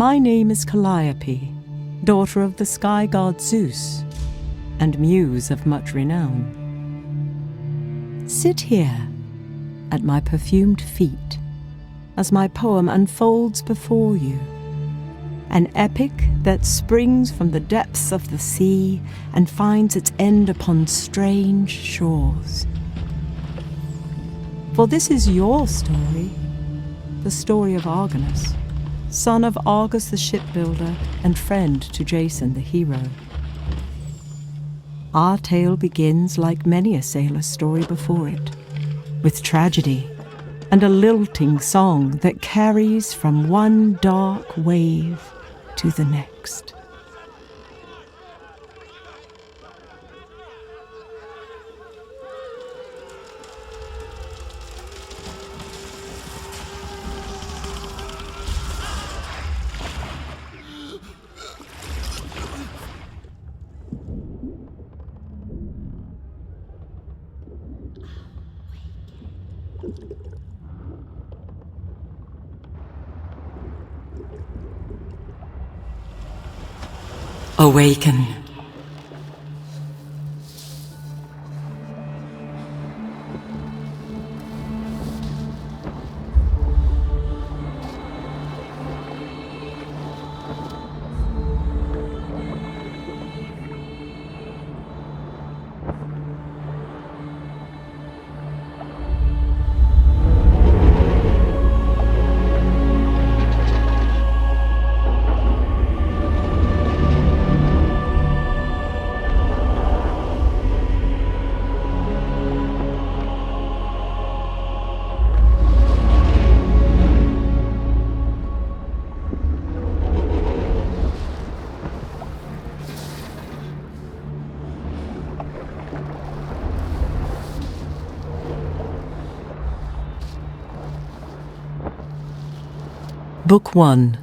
My name is Calliope, daughter of the sky god Zeus, and muse of much renown. Sit here at my perfumed feet as my poem unfolds before you, an epic that springs from the depths of the sea and finds its end upon strange shores. For this is your story, the story of Argonus, son of Argus the shipbuilder and friend to Jason the hero. Our tale begins like many a sailor's story before it, with tragedy and a lilting song that carries from one dark wave to the next. Awaken. Book 1.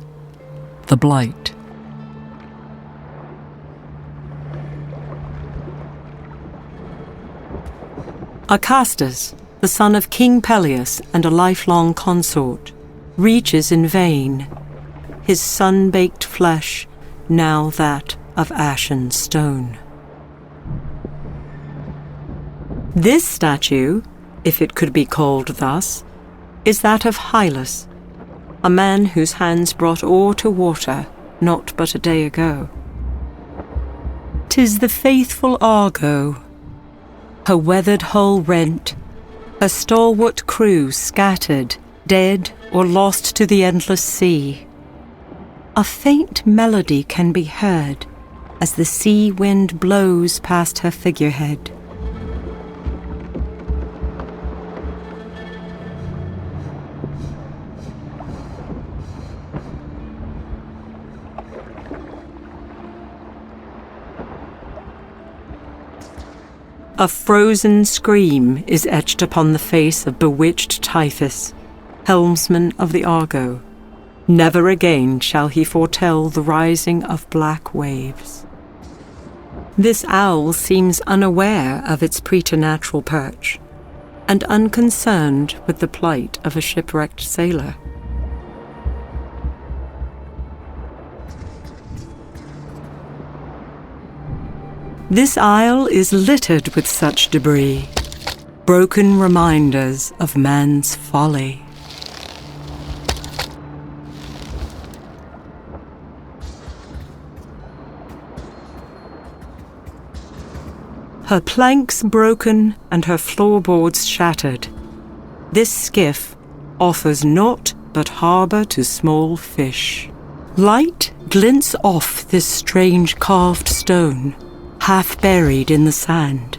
The Blight. Acastus, the son of King Peleus and a lifelong consort, reaches in vain, his sun-baked flesh now that of ashen stone. This statue, if it could be called thus, is that of Hylas, a man whose hands brought ore to water not but a day ago. 'Tis the faithful Argo, her weathered hull rent, her stalwart crew scattered, dead or lost to the endless sea. A faint melody can be heard as the sea wind blows past her figurehead. A frozen scream is etched upon the face of bewitched Typhus, helmsman of the Argo. Never again shall he foretell the rising of black waves. This owl seems unaware of its preternatural perch, and unconcerned with the plight of a shipwrecked sailor. This isle is littered with such debris, broken reminders of man's folly. Her planks broken and her floorboards shattered, this skiff offers naught but harbour to small fish. Light glints off this strange carved stone, half buried in the sand.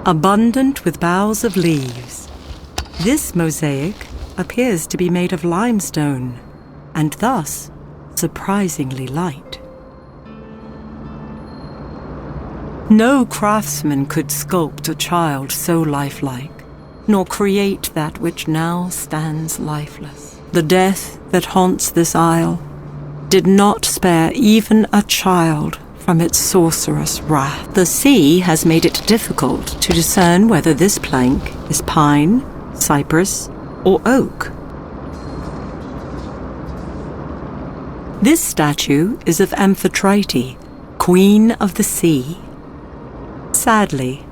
Abundant with boughs of leaves, this mosaic appears to be made of limestone, and thus surprisingly light. No craftsman could sculpt a child so lifelike, nor create that which now stands lifeless. The death that haunts this isle did not spare even a child from its sorcerous wrath. The sea has made it difficult to discern whether this plank is pine, cypress, or oak? This statue is of Amphitrite, queen of the sea. Sadly,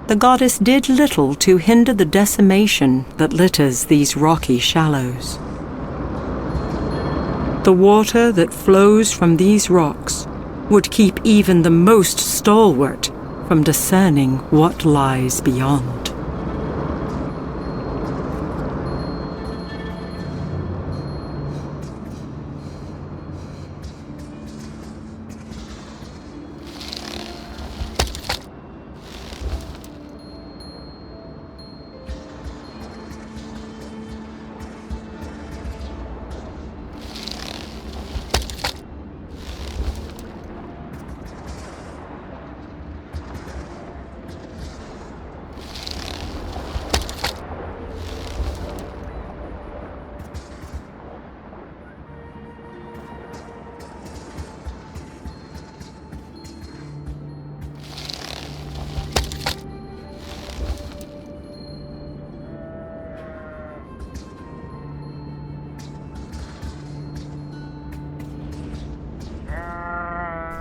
the goddess did little to hinder the decimation that litters these rocky shallows. The water that flows from these rocks would keep even the most stalwart from discerning what lies beyond.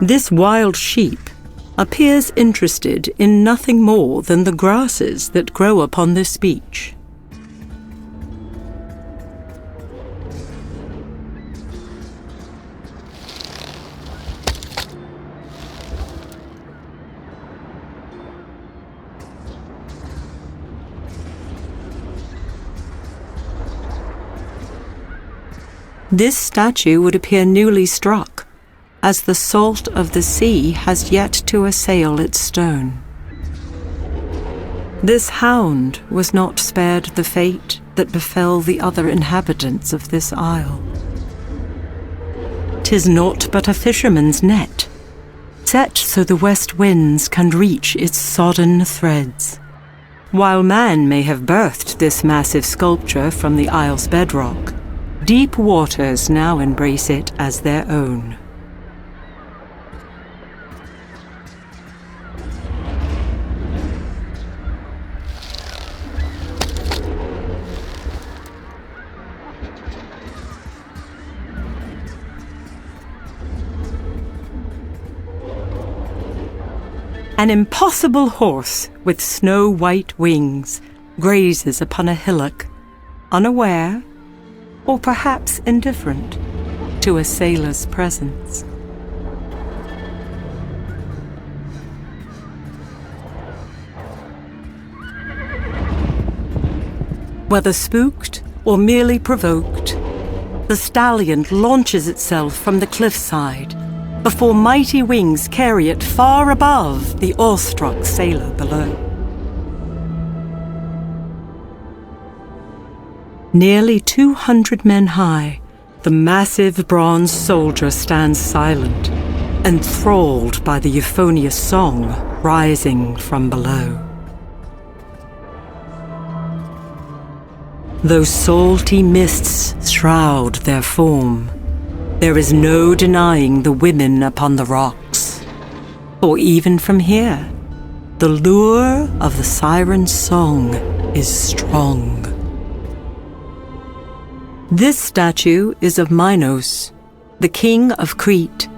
This wild sheep appears interested in nothing more than the grasses that grow upon this beach. This statue would appear newly struck, as the salt of the sea has yet to assail its stone. This hound was not spared the fate that befell the other inhabitants of this isle. 'Tis naught but a fisherman's net, set so the west winds can reach its sodden threads. While man may have birthed this massive sculpture from the isle's bedrock, deep waters now embrace it as their own. An impossible horse with snow-white wings grazes upon a hillock, unaware, or perhaps indifferent, to a sailor's presence. Whether spooked or merely provoked, the stallion launches itself from the cliffside before mighty wings carry it far above the awestruck sailor below. Nearly 200 men high, the massive bronze soldier stands silent, enthralled by the euphonious song rising from below. Though salty mists shroud their form, there is no denying the women upon the rocks. For even from here, the lure of the siren's song is strong. This statue is of Minos, the king of Crete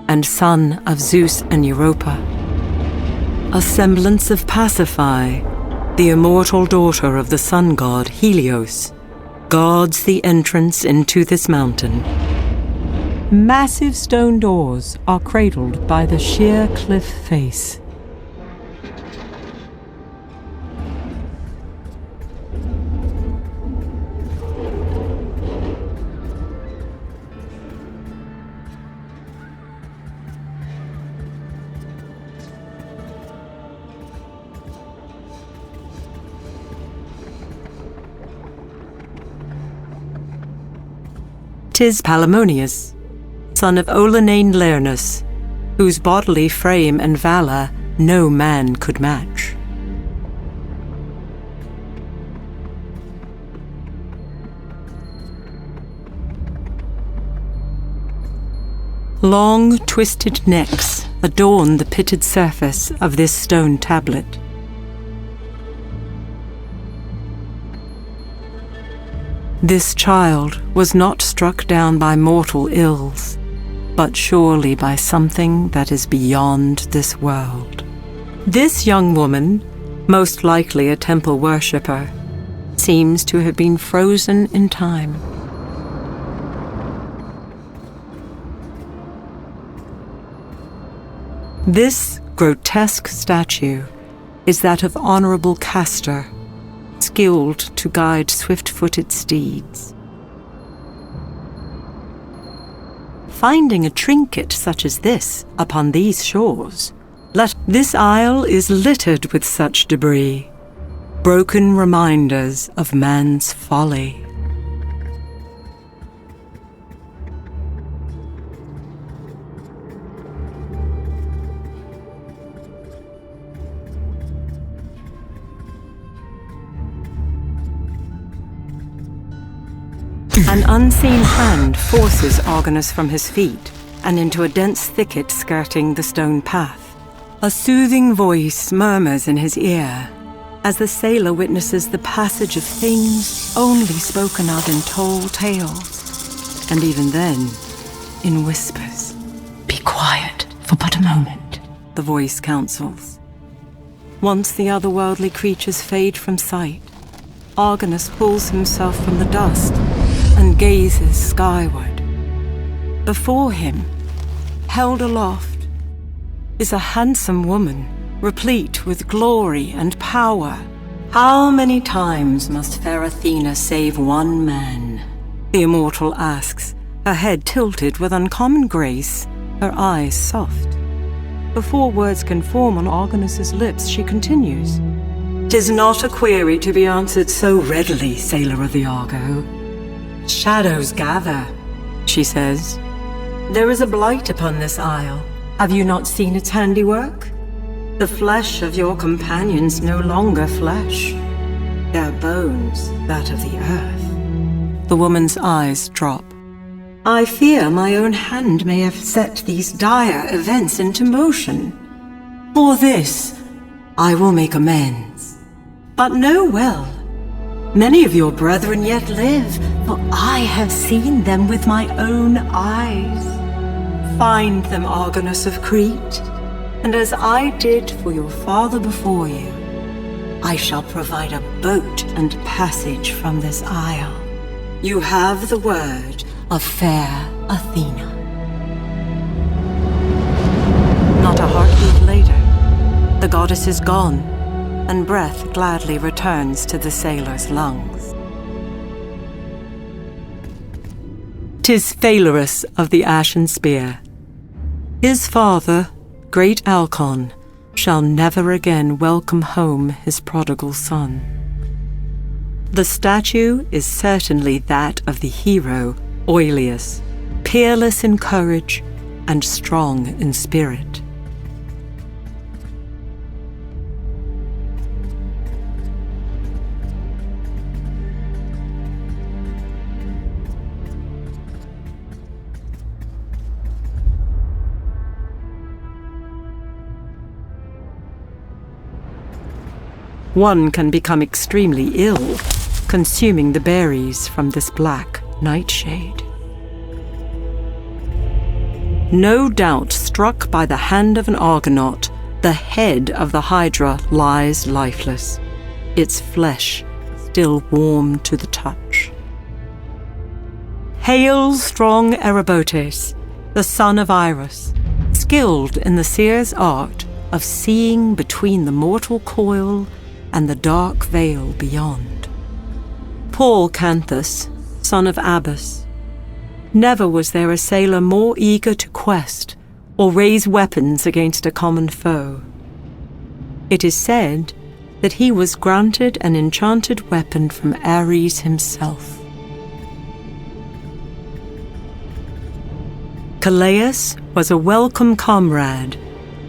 and son of Zeus and Europa. A semblance of Pasiphae, the immortal daughter of the sun god Helios, guards the entrance into this mountain. Massive stone doors are cradled by the sheer cliff face. Tis Palamonius, son of Olenane Lernus, whose bodily frame and valor no man could match. Long, twisted necks adorn the pitted surface of this stone tablet. This child was not struck down by mortal ills, but surely by something that is beyond this world. This young woman, most likely a temple worshipper, seems to have been frozen in time. This grotesque statue is that of Honorable Castor, skilled to guide swift-footed steeds. Finding a trinket such as this upon these shores, this isle is littered with such debris, broken reminders of man's folly. An unseen hand forces Argonus from his feet and into a dense thicket skirting the stone path. A soothing voice murmurs in his ear as the sailor witnesses the passage of things only spoken of in tall tales, and even then, in whispers. "Be quiet for but a moment," the voice counsels. Once the otherworldly creatures fade from sight, Argonus pulls himself from the dust and gazes skyward. Before him, held aloft, is a handsome woman, replete with glory and power. How many times must fair Athena save one man? The immortal asks, her head tilted with uncommon grace, her eyes soft. Before words can form on Argonus's lips, she continues. "'Tis not a query to be answered so readily, sailor of the Argo. Shadows gather," she says. "There is a blight upon this isle. Have you not seen its handiwork? The flesh of your companions no longer flesh. Their bones, that of the earth." The woman's eyes drop. "I fear my own hand may have set these dire events into motion. For this, I will make amends. But know well, many of your brethren yet live, for I have seen them with my own eyes. Find them, Argonus of Crete, and as I did for your father before you, I shall provide a boat and passage from this isle. You have the word of fair Athena." Not a heartbeat later, the goddess is gone, and breath gladly returns to the sailor's lungs. 'Tis Phalurus of the Ashen Spear. His father, great Alcon, shall never again welcome home his prodigal son. The statue is certainly that of the hero Oileus, peerless in courage and strong in spirit. One can become extremely ill, consuming the berries from this black nightshade. No doubt struck by the hand of an Argonaut, the head of the Hydra lies lifeless, its flesh still warm to the touch. Hail, strong Erebotes, the son of Iris, skilled in the seer's art of seeing between the mortal coil and the dark veil beyond. Paul Canthus, son of Abas. Never was there a sailor more eager to quest or raise weapons against a common foe. It is said that he was granted an enchanted weapon from Ares himself. Calais was a welcome comrade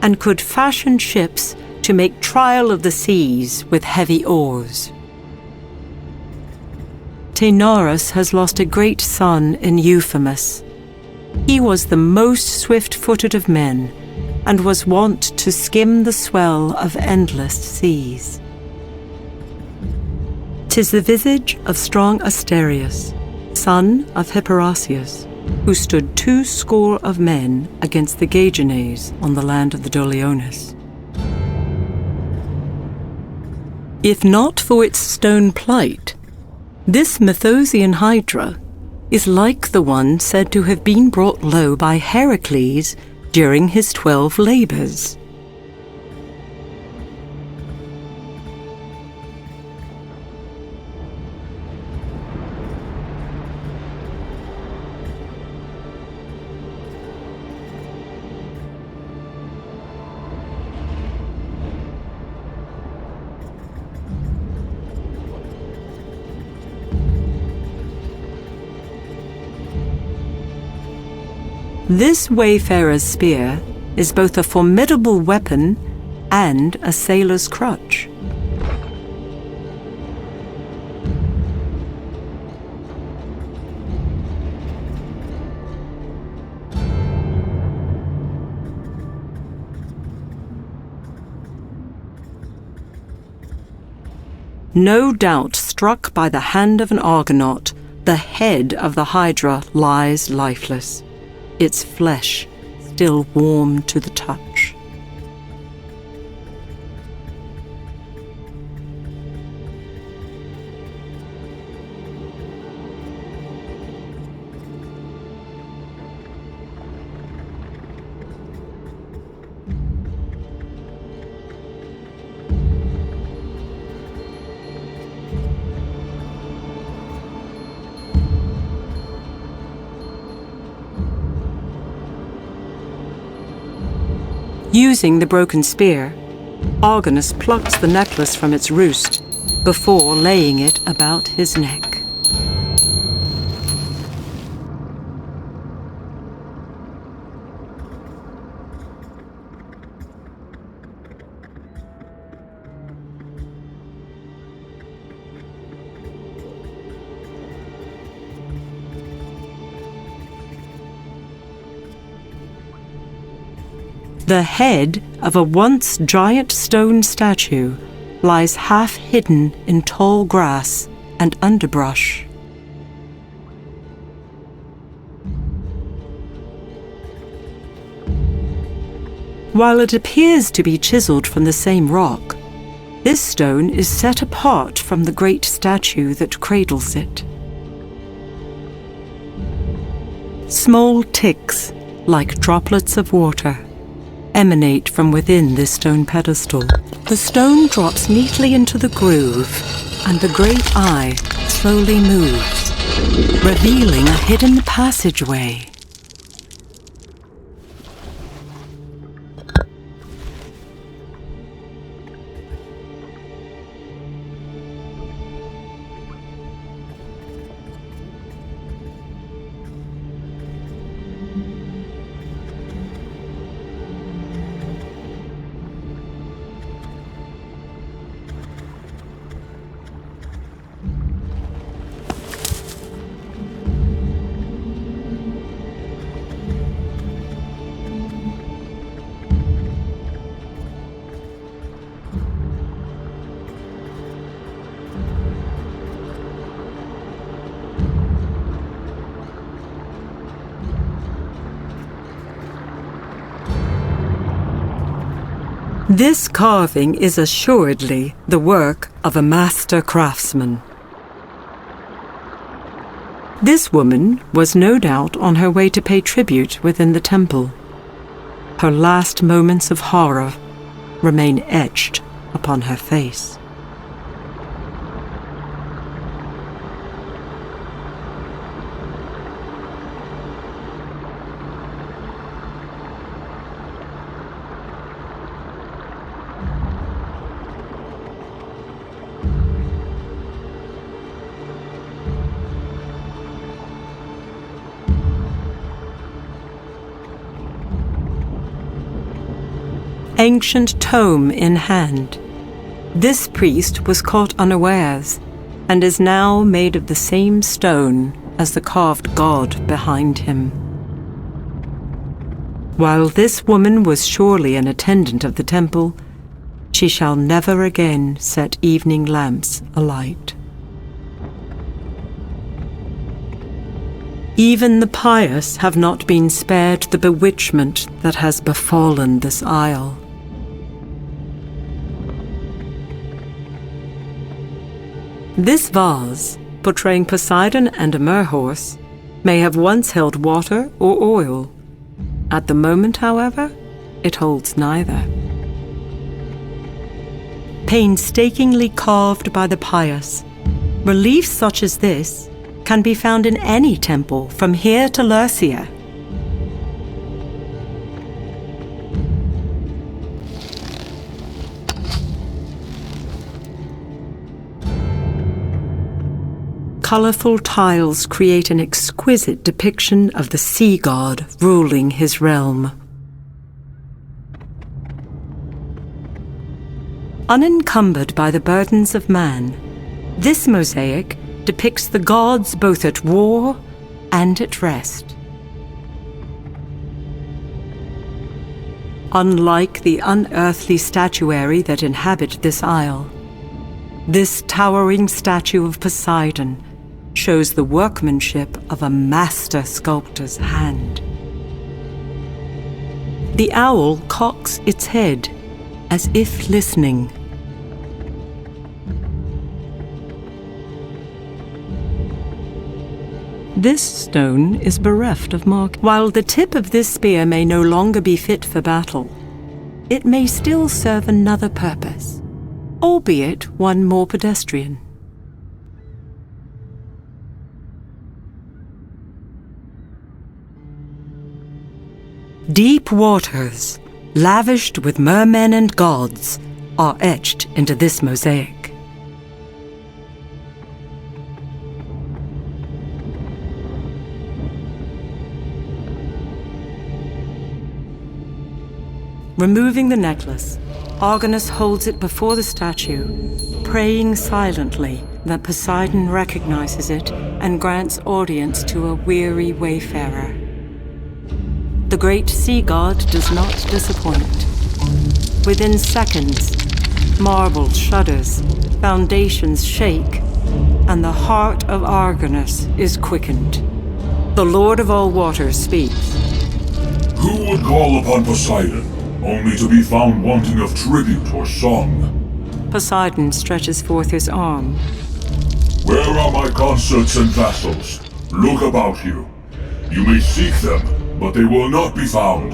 and could fashion ships to make trial of the seas with heavy oars. Taenarus has lost a great son in Euphemus. He was the most swift-footed of men, and was wont to skim the swell of endless seas. 'Tis the visage of strong Asterius, son of Hipparasius, who stood 200 men against the Gagenes on the land of the Doliones. If not for its stone plight, this Methosian hydra is like the one said to have been brought low by Heracles during his 12 labours. This wayfarer's spear is both a formidable weapon and a sailor's crutch. No doubt struck by the hand of an Argonaut, the head of the Hydra lies lifeless, its flesh still warm to the touch. Using the broken spear, Argonus plucks the necklace from its roost before laying it about his neck. The head of a once giant stone statue lies half hidden in tall grass and underbrush. While it appears to be chiseled from the same rock, this stone is set apart from the great statue that cradles it. Small ticks, like droplets of water, emanate from within this stone pedestal. The stone drops neatly into the groove, and the great eye slowly moves, revealing a hidden passageway. This carving is assuredly the work of a master craftsman. This woman was no doubt on her way to pay tribute within the temple. Her last moments of horror remain etched upon her face. Ancient tome in hand, this priest was caught unawares and is now made of the same stone as the carved god behind him. While this woman was surely an attendant of the temple, she shall never again set evening lamps alight. Even the pious have not been spared the bewitchment that has befallen this isle. This vase, portraying Poseidon and a merhorse, may have once held water or oil. At the moment, however, it holds neither. Painstakingly carved by the pious, reliefs such as this can be found in any temple from here to Lycia. Colorful tiles create an exquisite depiction of the sea god ruling his realm. Unencumbered by the burdens of man, this mosaic depicts the gods both at war and at rest. Unlike the unearthly statuary that inhabit this isle, this towering statue of Poseidon shows the workmanship of a master sculptor's hand. The owl cocks its head as if listening. This stone is bereft of mark. While the tip of this spear may no longer be fit for battle, it may still serve another purpose, albeit one more pedestrian. Deep waters, lavished with mermen and gods, are etched into this mosaic. Removing the necklace, Argonus holds it before the statue, praying silently that Poseidon recognizes it and grants audience to a weary wayfarer. The great sea god does not disappoint. Within seconds, marble shudders, foundations shake, and the heart of Argonus is quickened. The Lord of all waters speaks. Who would call upon Poseidon, only to be found wanting of tribute or song? Poseidon stretches forth his arm. Where are my consorts and vassals? Look about you. You may seek them, but they will not be found.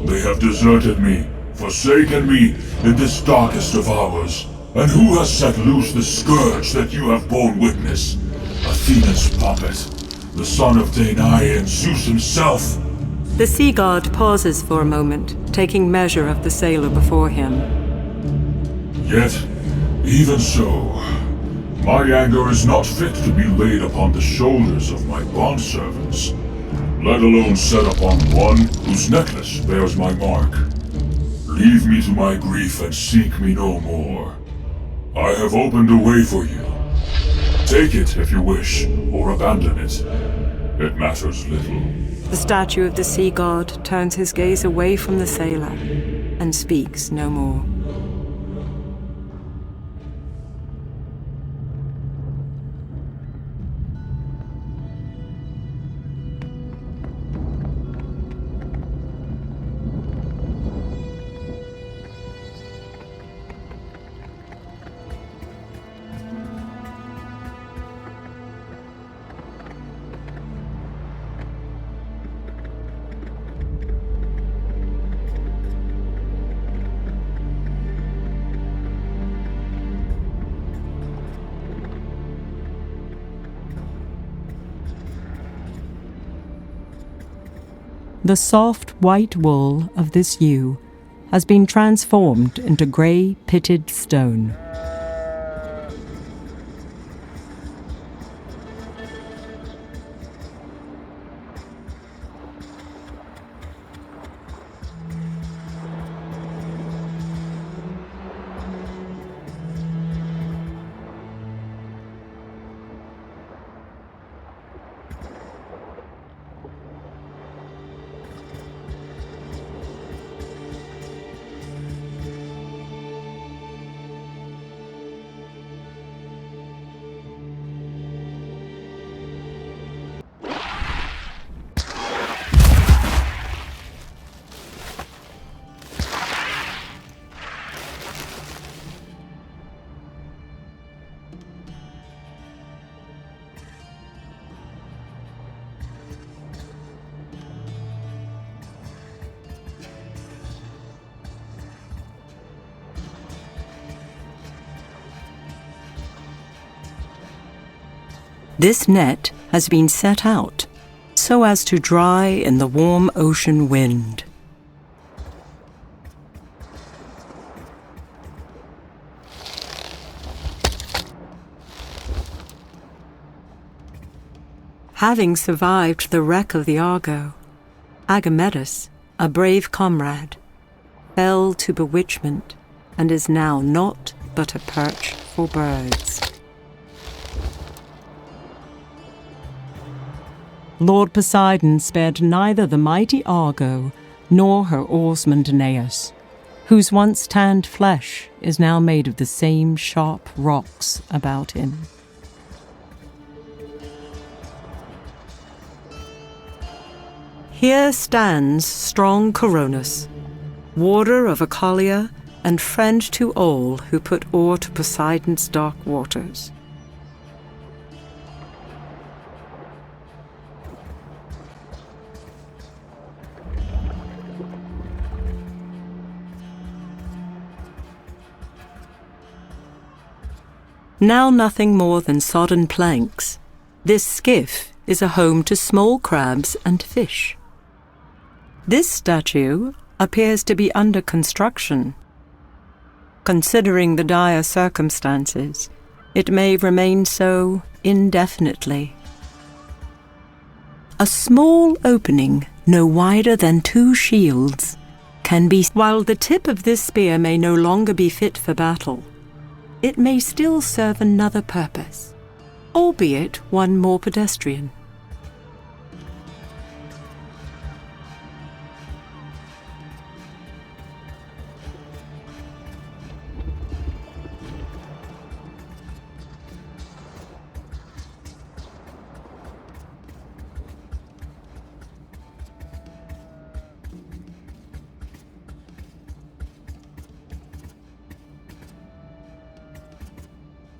They have deserted me, forsaken me in this darkest of hours. And who has set loose the scourge that you have borne witness? Athena's puppet, the son of Danae and Zeus himself. The sea god pauses for a moment, taking measure of the sailor before him. Yet, even so, my anger is not fit to be laid upon the shoulders of my bondservants, let alone set upon one whose necklace bears my mark. Leave me to my grief and seek me no more. I have opened a way for you. Take it if you wish, or abandon it. It matters little. The statue of the sea god turns his gaze away from the sailor and speaks no more. The soft white wool of this ewe has been transformed into grey pitted stone. This net has been set out so as to dry in the warm ocean wind. Having survived the wreck of the Argo, Agamedus, a brave comrade, fell to bewitchment and is now naught but a perch for birds. Lord Poseidon spared neither the mighty Argo nor her oarsman Danaus, whose once tanned flesh is now made of the same sharp rocks about him. Here stands strong Coronis, warder of Ocalia and friend to all who put oar to Poseidon's dark waters. Now nothing more than sodden planks, this skiff is a home to small crabs and fish. This statue appears to be under construction. Considering the dire circumstances, it may remain so indefinitely. A small opening, no wider than 2 shields, can be. While the tip of this spear may no longer be fit for battle, it may still serve another purpose, albeit one more pedestrian.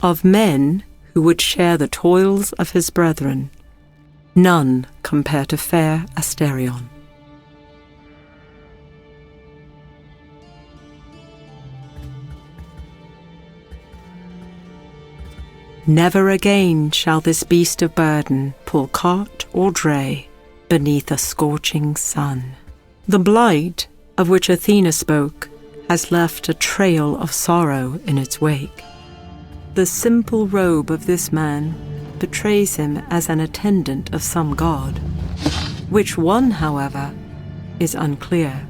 Of men who would share the toils of his brethren, none compare to fair Asterion. Never again shall this beast of burden pull cart or dray beneath a scorching sun. The blight of which Athena spoke has left a trail of sorrow in its wake. The simple robe of this man betrays him as an attendant of some god, which one, however, is unclear.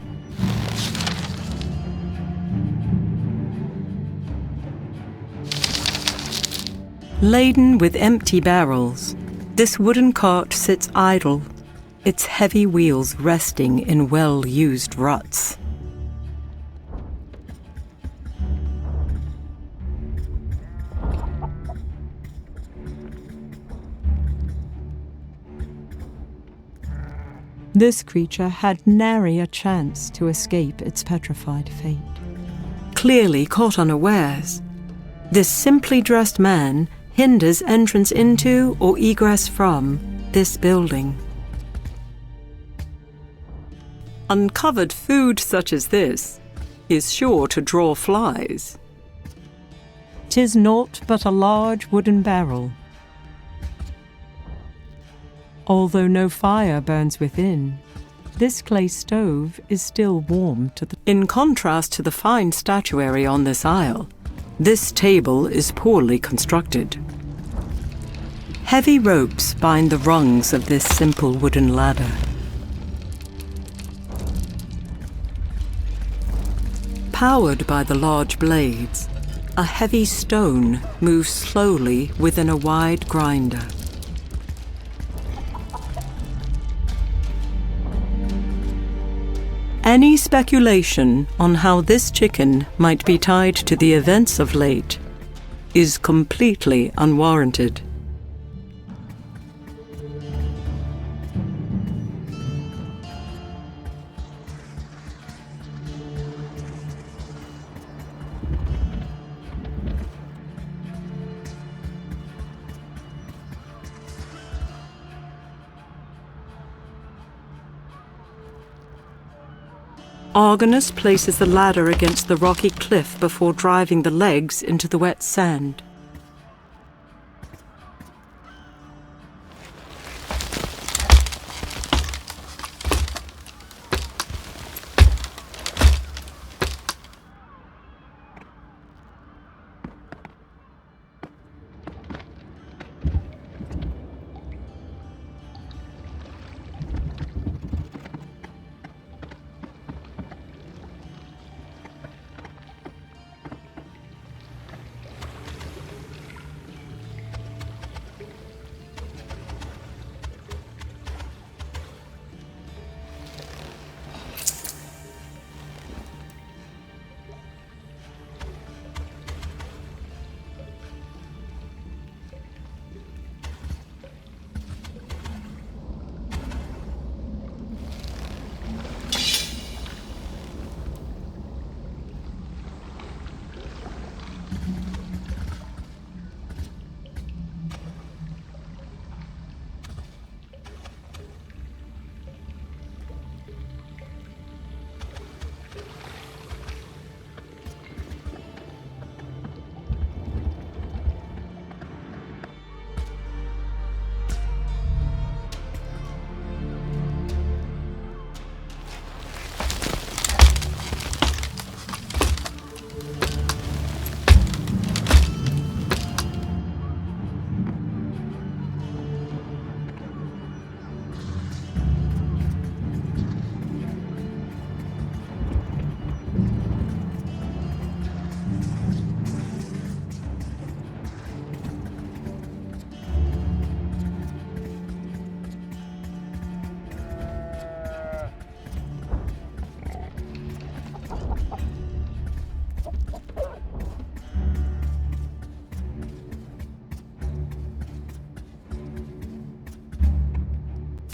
Laden with empty barrels, this wooden cart sits idle, its heavy wheels resting in well-used ruts. This creature had nary a chance to escape its petrified fate. Clearly caught unawares, this simply dressed man hinders entrance into or egress from this building. Uncovered food such as this is sure to draw flies. 'Tis naught but a large wooden barrel. Although no fire burns within, this clay stove is still warm to the... In contrast to the fine statuary on this isle, this table is poorly constructed. Heavy ropes bind the rungs of this simple wooden ladder. Powered by the large blades, a heavy stone moves slowly within a wide grinder. Any speculation on how this chicken might be tied to the events of late is completely unwarranted. Argonus places the ladder against the rocky cliff before driving the legs into the wet sand.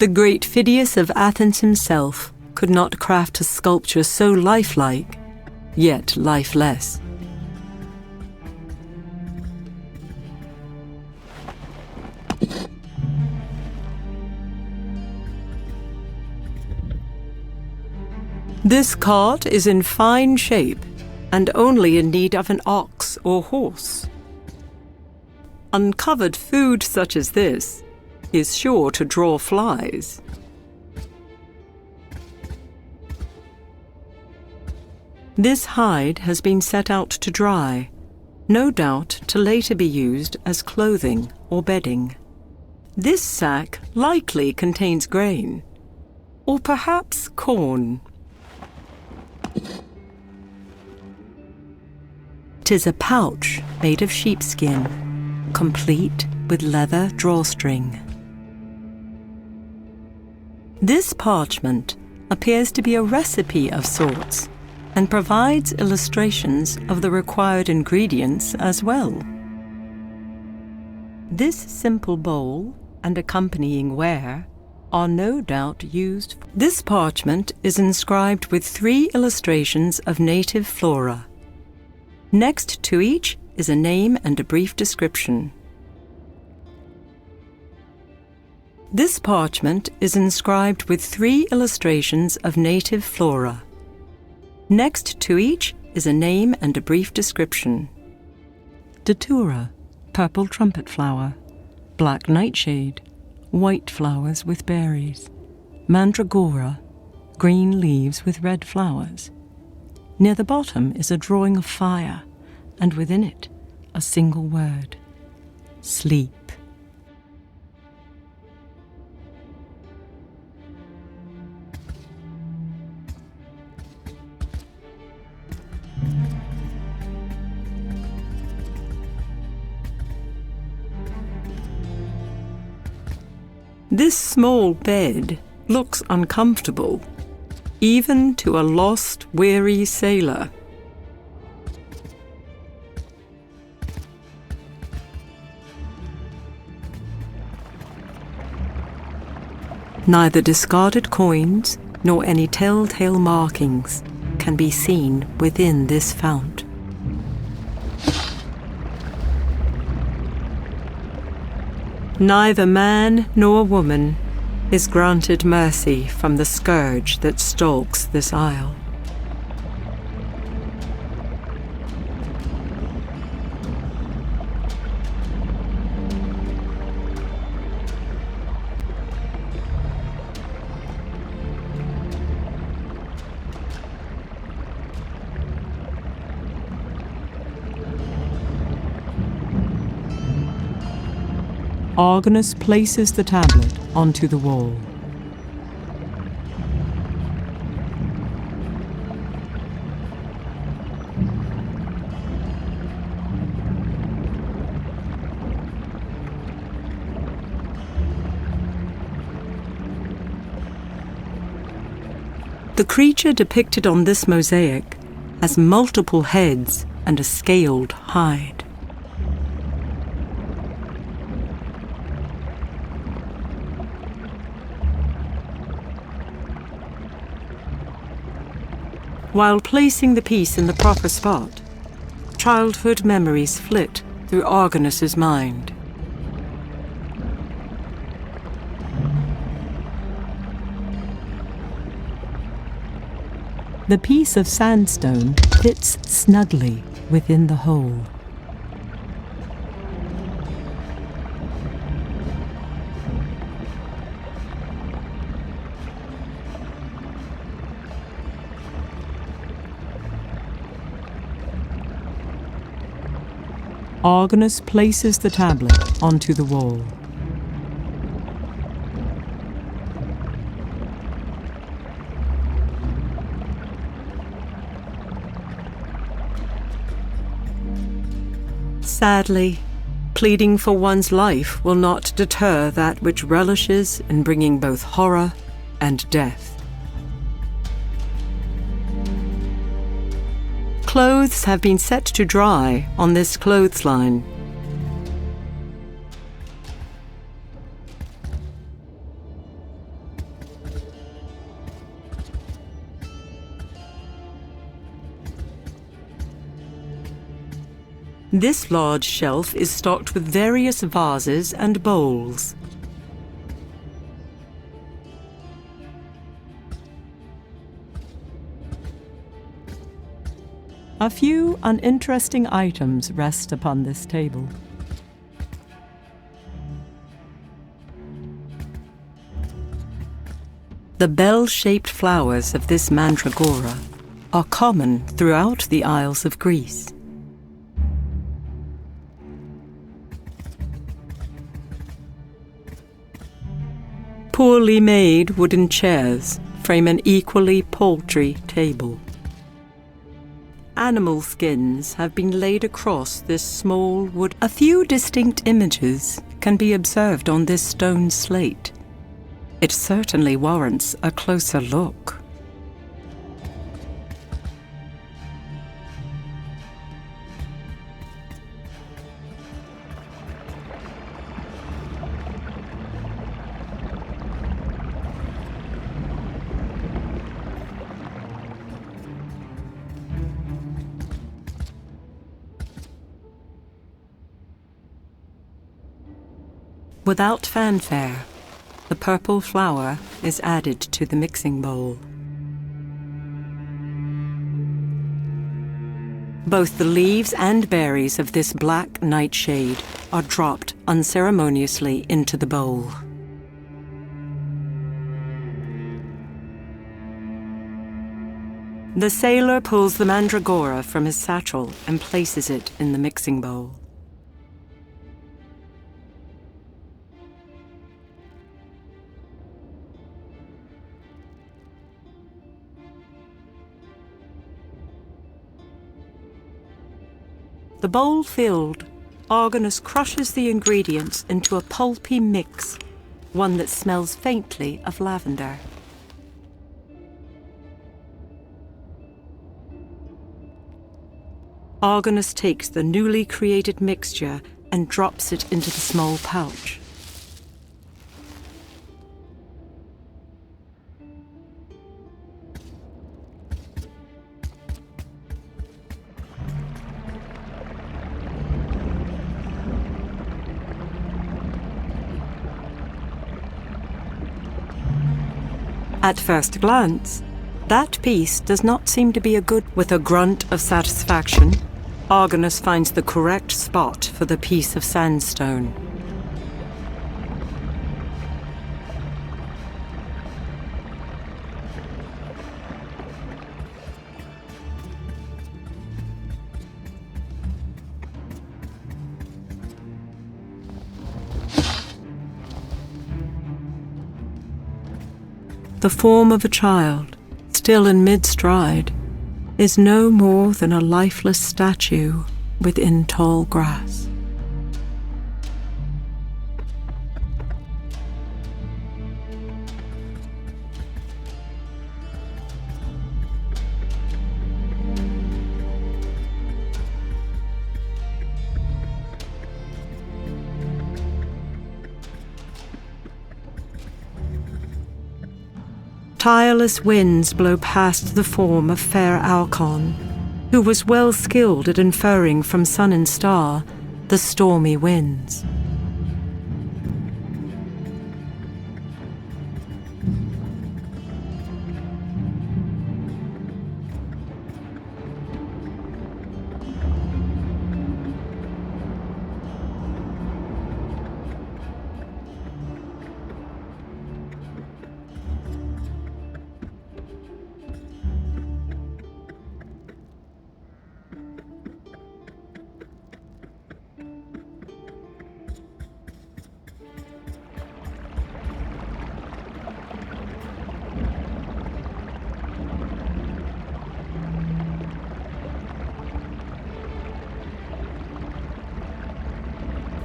The great Phidias of Athens himself could not craft a sculpture so lifelike, yet lifeless. This cart is in fine shape and only in need of an ox or horse. Uncovered food such as this is sure to draw flies. This hide has been set out to dry, no doubt to later be used as clothing or bedding. This sack likely contains grain, or perhaps corn. 'Tis a pouch made of sheepskin, complete with leather drawstring. This parchment appears to be a recipe of sorts, and provides illustrations of the required ingredients as well. This simple bowl and accompanying ware are no doubt used. This parchment is inscribed with 3 illustrations of native flora. Next to each is a name and a brief description. This parchment is inscribed with 3 illustrations of native flora. Next to each is a name and a brief description. Datura, purple trumpet flower. Black nightshade, white flowers with berries. Mandragora, green leaves with red flowers. Near the bottom is a drawing of fire, and within it, a single word: sleep. This small bed looks uncomfortable, even to a lost, weary sailor. Neither discarded coins nor any telltale markings can be seen within this fount. Neither man nor woman is granted mercy from the scourge that stalks this isle. Argonus places the tablet onto the wall. The creature depicted on this mosaic has multiple heads and a scaled hide. While placing the piece in the proper spot, childhood memories flit through Argonus's mind. The piece of sandstone fits snugly within the hole. Argonus places the tablet onto the wall. Sadly, pleading for one's life will not deter that which relishes in bringing both horror and death. Clothes have been set to dry on this clothesline. This large shelf is stocked with various vases and bowls. A few uninteresting items rest upon this table. The bell-shaped flowers of this mandragora are common throughout the Isles of Greece. Poorly made wooden chairs frame an equally paltry table. Animal skins have been laid across this small wood. A few distinct images can be observed on this stone slate. It certainly warrants a closer look. Without fanfare, the purple flower is added to the mixing bowl. Both the leaves and berries of this black nightshade are dropped unceremoniously into the bowl. The sailor pulls the mandragora from his satchel and places it in the mixing bowl. The bowl filled, Argonus crushes the ingredients into a pulpy mix, one that smells faintly of lavender. Argonus takes the newly created mixture and drops it into the small pouch. At first glance, that piece does not seem to be a good. With a grunt of satisfaction, Argonus finds the correct spot for the piece of sandstone. The form of a child, still in mid-stride, is no more than a lifeless statue within tall grass. Tireless winds blow past the form of fair Alcon, who was well skilled at inferring from sun and star the stormy winds.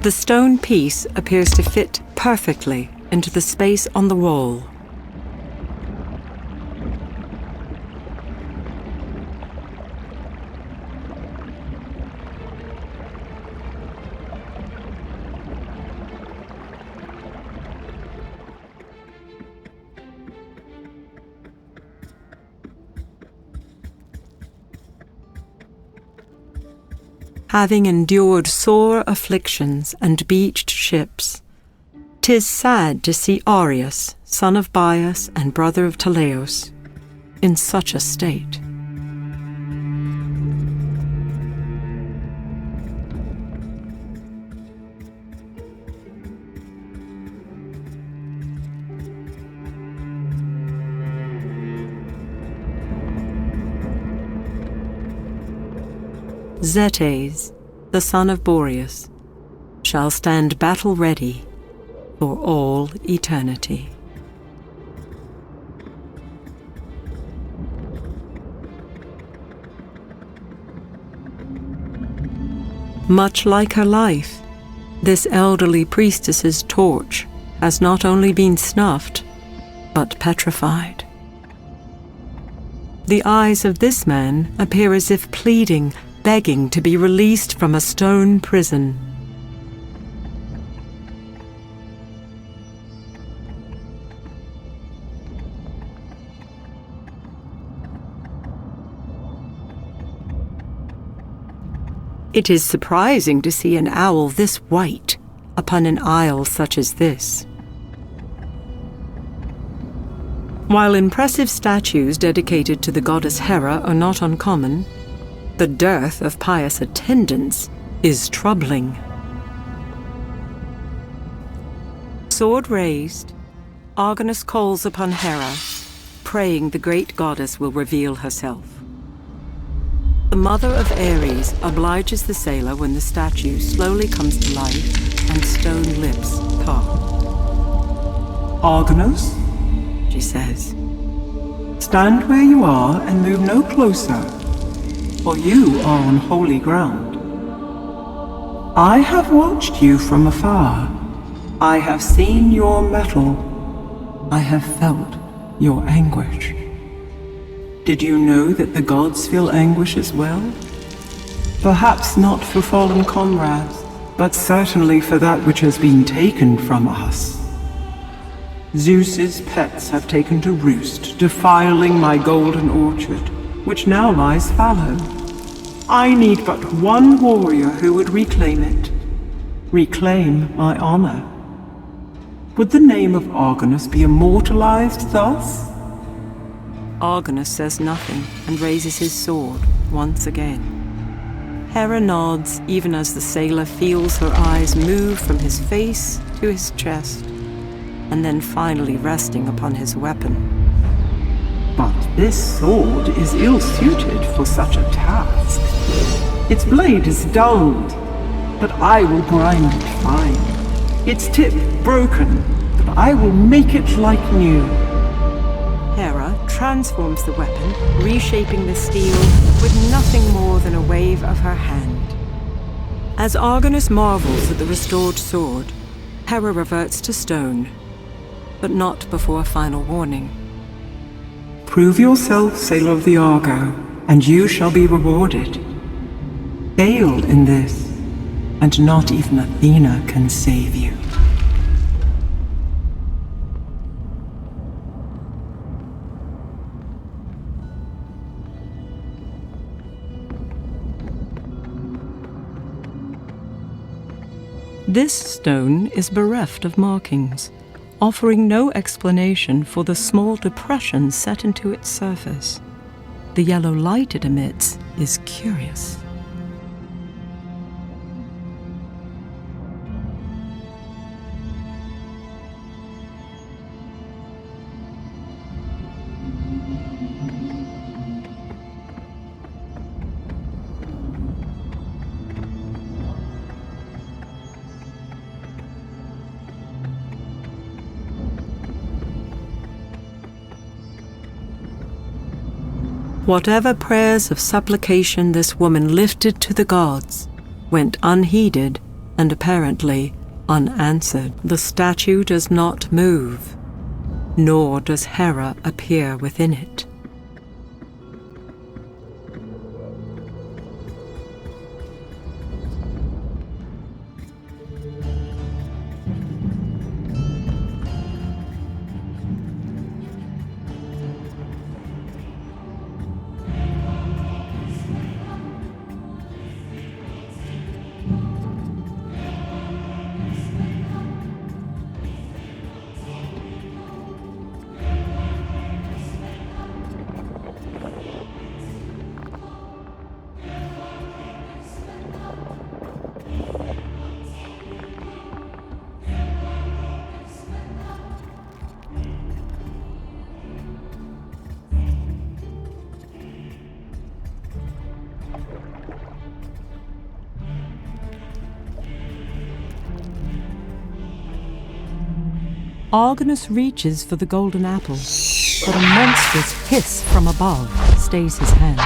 The stone piece appears to fit perfectly into the space on the wall. having endured sore afflictions and beached ships. 'Tis sad to see Arius, son of Bias and brother of Teleos, in such a state. Zetes, the son of Boreas, shall stand battle-ready for all eternity. Much like her life, this elderly priestess's torch has not only been snuffed, but petrified. The eyes of this man appear as if pleading, begging to be released from a stone prison. It is surprising to see an owl this white upon an isle such as this. While impressive statues dedicated to the goddess Hera are not uncommon, the dearth of pious attendants is troubling. Sword raised, Argonus calls upon Hera, praying the great goddess will reveal herself. The mother of Ares obliges the sailor when the statue slowly comes to life and stone lips part. Argonus, She says, stand where you are and move no closer, for you are on holy ground. I have watched you from afar. I have seen your mettle. I have felt your anguish. Did you know that the gods feel anguish as well? Perhaps not for fallen comrades, but certainly for that which has been taken from us. Zeus's pets have taken to roost, defiling my golden orchard, which now lies fallow. I need but one warrior who would reclaim it. Reclaim my honor. Would the name of Argonus be immortalized thus? Argonus says nothing and raises his sword once again. Hera nods even as the sailor feels her eyes move from his face to his chest, and then finally resting upon his weapon. But this sword is ill-suited for such a task. Its blade is dulled, but I will grind it fine. Its tip broken, but I will make it like new. Hera transforms the weapon, reshaping the steel with nothing more than a wave of her hand. As Argonus marvels at the restored sword, Hera reverts to stone, but not before a final warning. Prove yourself, sailor of the Argo, and you shall be rewarded. Fail in this, and not even Athena can save you. This stone is bereft of markings, offering no explanation for the small depression set into its surface. The yellow light it emits is curious. Whatever prayers of supplication this woman lifted to the gods went unheeded and apparently unanswered. The statue does not move, nor does Hera appear within it. Argonus reaches for the golden apple, but a monstrous hiss from above stays his hand.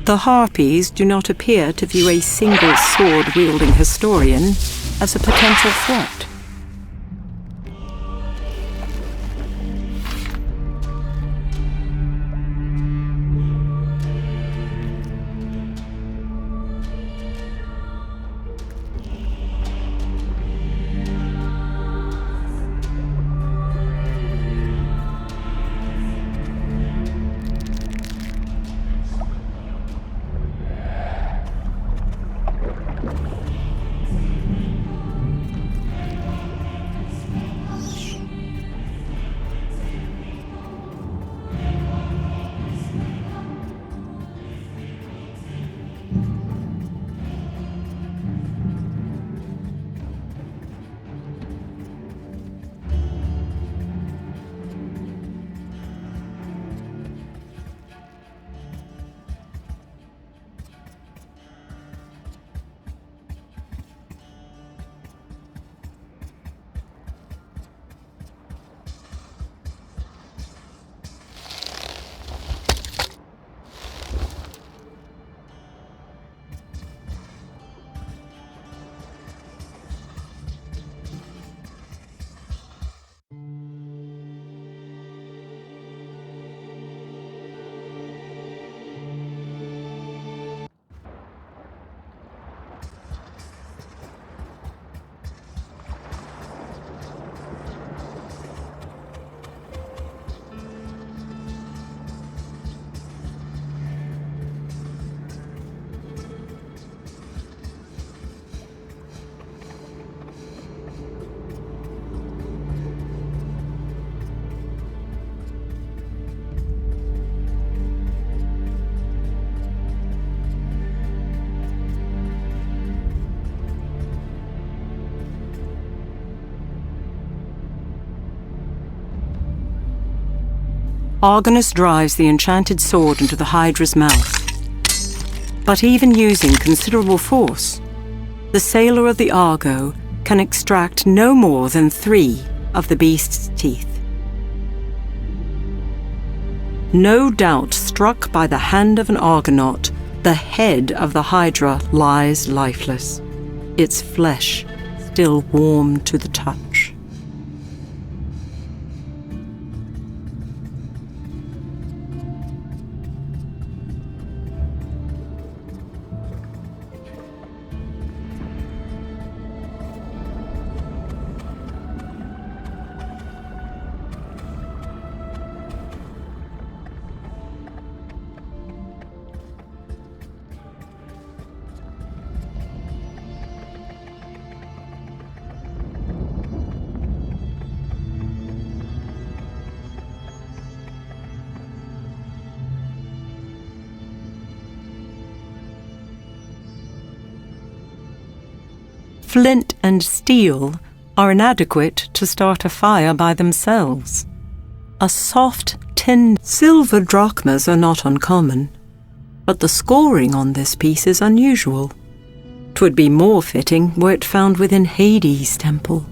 The Harpies do not appear to view a single sword-wielding historian as a potential threat. Argonus drives the enchanted sword into the Hydra's mouth. But even using considerable force, the sailor of the Argo can extract no more than 3 of the beast's teeth. No doubt struck by the hand of an Argonaut, the head of the Hydra lies lifeless, its flesh still warm to the touch. Flint and steel are inadequate to start a fire by themselves. A soft tin silver drachmas are not uncommon, but the scoring on this piece is unusual. 'Twould be more fitting were it found within Hades' temple.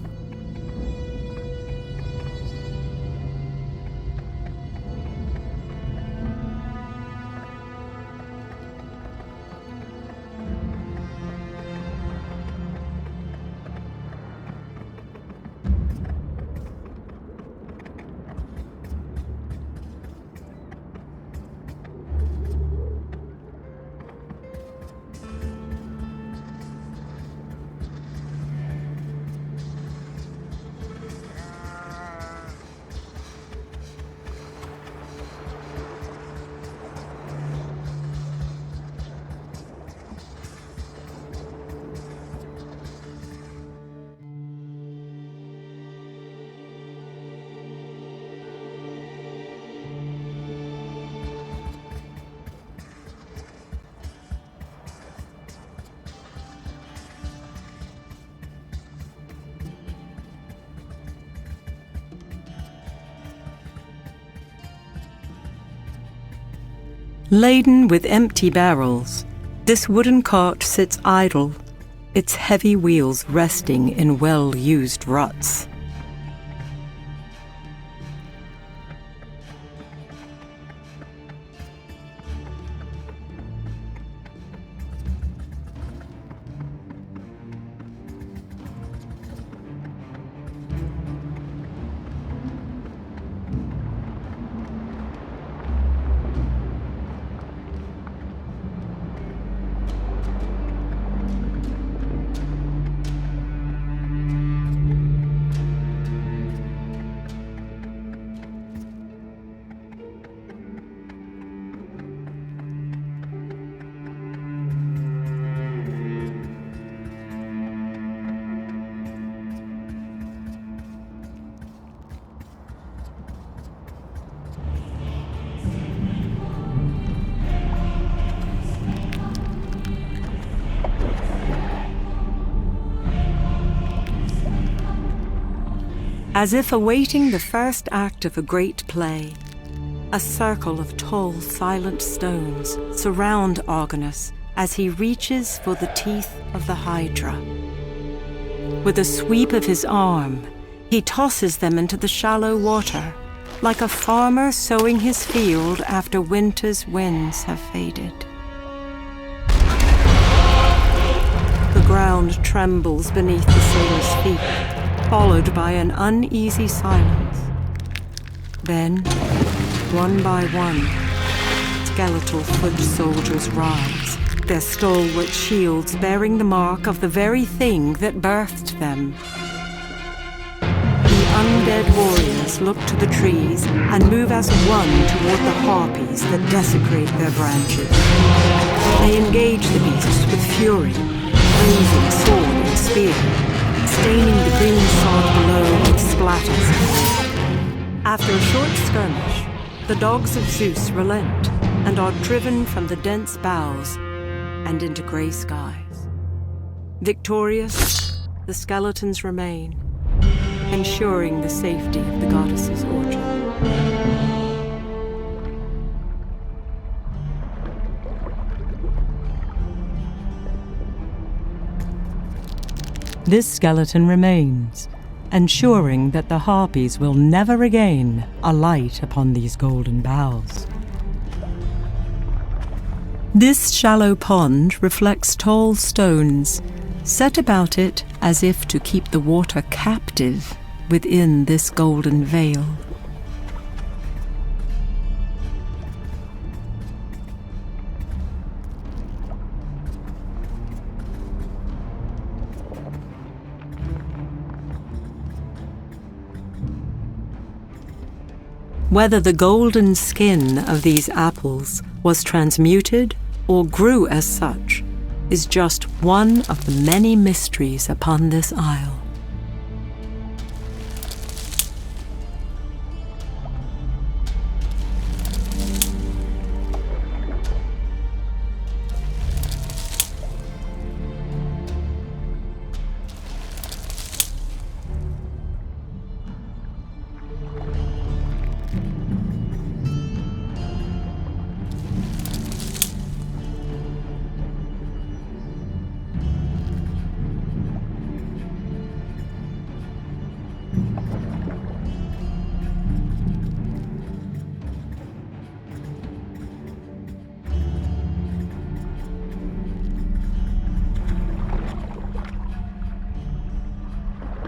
Laden with empty barrels, this wooden cart sits idle, its heavy wheels resting in well-used ruts. As if awaiting the first act of a great play, a circle of tall, silent stones surround Argonus as he reaches for the teeth of the Hydra. With a sweep of his arm, he tosses them into the shallow water, like a farmer sowing his field after winter's winds have faded. The ground trembles beneath the sailor's feet, followed by an uneasy silence. Then, one by one, skeletal foot soldiers rise, their stalwart shields bearing the mark of the very thing that birthed them. The undead warriors look to the trees and move as one toward the harpies that desecrate their branches. They engage the beasts with fury, raising sword and spear, staining the green sod below with splatters. After a short skirmish, the dogs of Zeus relent and are driven from the dense boughs and into grey skies. Victorious, the skeletons remain, ensuring the safety of the goddess's orchard. This skeleton remains, ensuring that the harpies will never again alight upon these golden boughs. This shallow pond reflects tall stones, set about it as if to keep the water captive within this golden veil. Whether the golden skin of these apples was transmuted or grew as such is just one of the many mysteries upon this isle.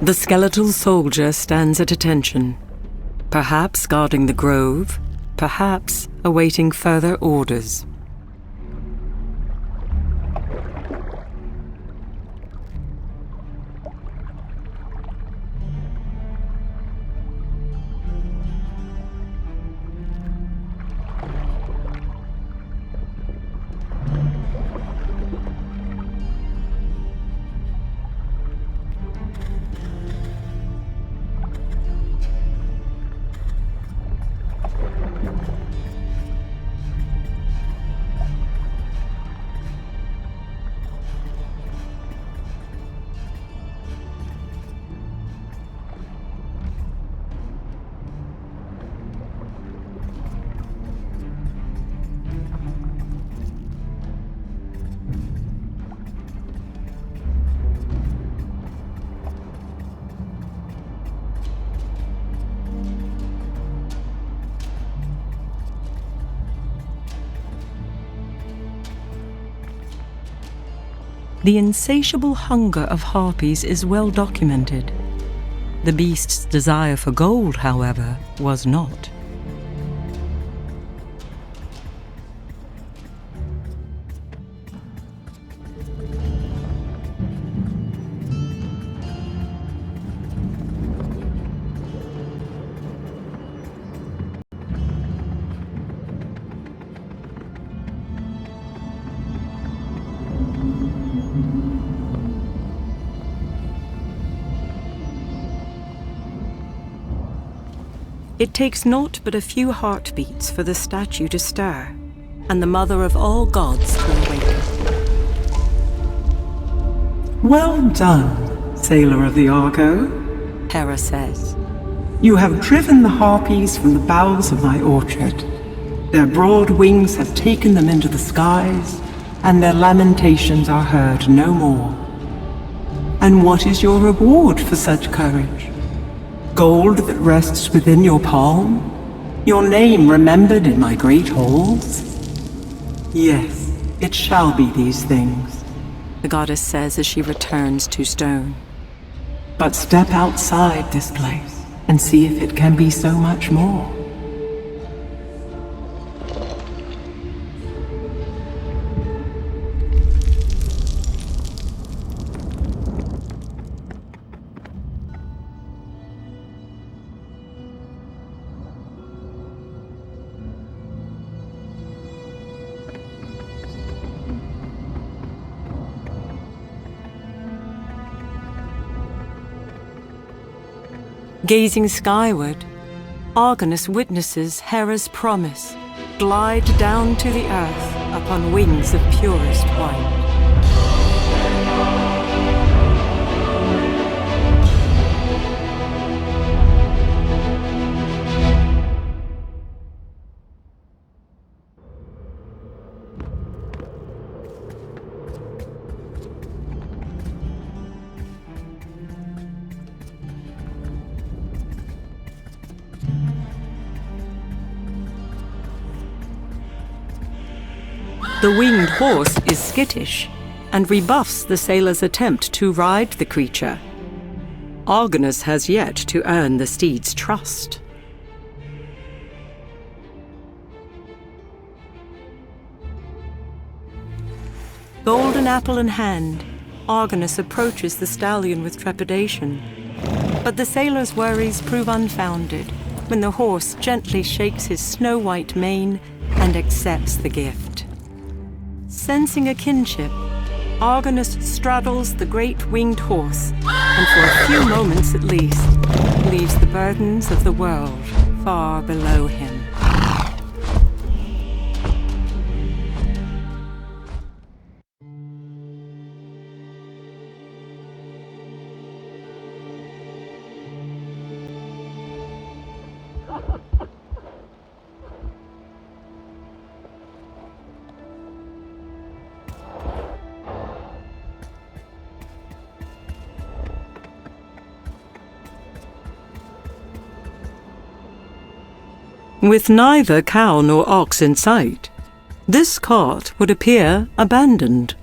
The skeletal soldier stands at attention, perhaps guarding the grove, perhaps awaiting further orders. The insatiable hunger of harpies is well documented. The beast's desire for gold, however, was not. It takes naught but a few heartbeats for the statue to stir, and the mother of all gods to awaken. Well done, sailor of the Argo, Hera says. You have driven the harpies from the boughs of my orchard. Their broad wings have taken them into the skies, and their lamentations are heard no more. And what is your reward for such courage? Gold that rests within your palm? Your name remembered in my great halls? Yes, it shall be these things, The goddess says as she returns to stone. but step outside this place and see if it can be so much more. Gazing skyward, Argonus witnesses Hera's promise glide down to the earth upon wings of purest white. The winged horse is skittish and rebuffs the sailor's attempt to ride the creature. Argonus has yet to earn the steed's trust. Golden apple in hand, Argonus approaches the stallion with trepidation. But the sailor's worries prove unfounded when the horse gently shakes his snow-white mane and accepts the gift. Sensing a kinship, Argonus straddles the great winged horse, and for a few moments at least, leaves the burdens of the world far below him. With neither cow nor ox in sight, this cart would appear abandoned.